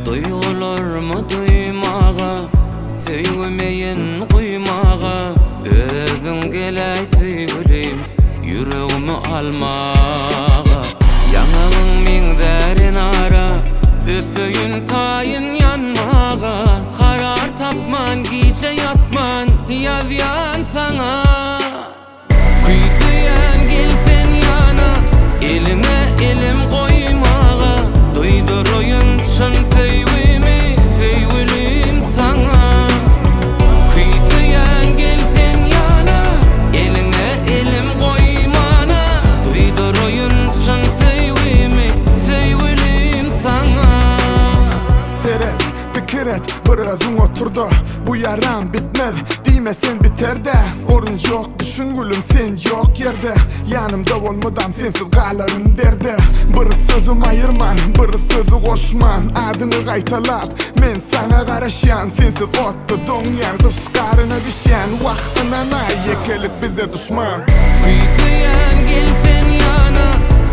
Duygularımı duymağa, söylemeyin kuymağa. Özün gelay söyleyim, yüreğimi almağa. Yanağın minderin ara, öpüyün tayın yanmağa. Karar tapman, gece yatman, yaz yan sana. Kuytuyan gelsen yana, elime elim koymağa. Duyduruyun çın sevimi, sevgilim sana. Kuytuyan gelsen yana, eline elim koymana. Duyduruyun çın sevimi, sevgilim sana. Seret, fikir et, birazın oturdu. Bu yaram bitmez, değmesin biter de. Orun yok, düşün gülüm sen yok yerde. Yanımda olmadan sensiz qalarım derdi. Bir sözüm ayırman, bir sözü koşman. Adını qaytalap, men sana qaraşyan. Sensiz ottu donyan, kışkarına düşen. Vaxtına yekelik bize düşman. Kuytuyan gelsen yana,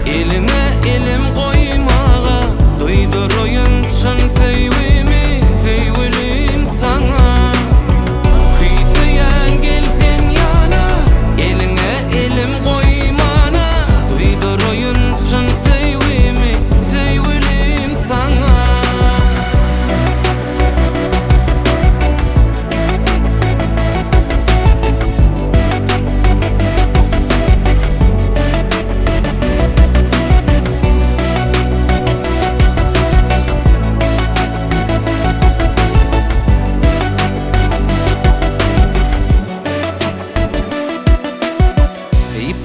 eline elim koymağa. Duyduruyun çın sevimi, sevgilim sana. Kuytuyan gelsen yana, eline elim koymana. Duyduruyun çın sevimi, sevgilim sana.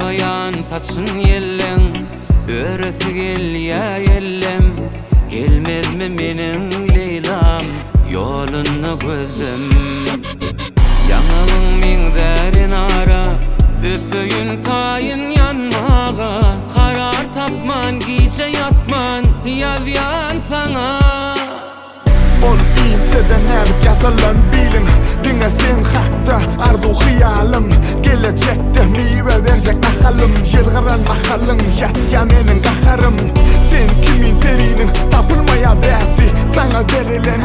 Bayan saçın yellen, öresi gel ya yellem. Gelmez mi benim Leylam, yolunu gözlem. Yanağın minderin ara, öpüyün tayın yanmağa. Karar tapman, gece yatman, yaz yan sana. Ol iyiceden erip yazılan bilim. Dine sen hakta arzu hiyalim. Gelecekte meyve verecek nahalım. Yılgıran mahalın yat ya menin kaharım. Sen kimin terinin tapılmaya besi. Sana verilen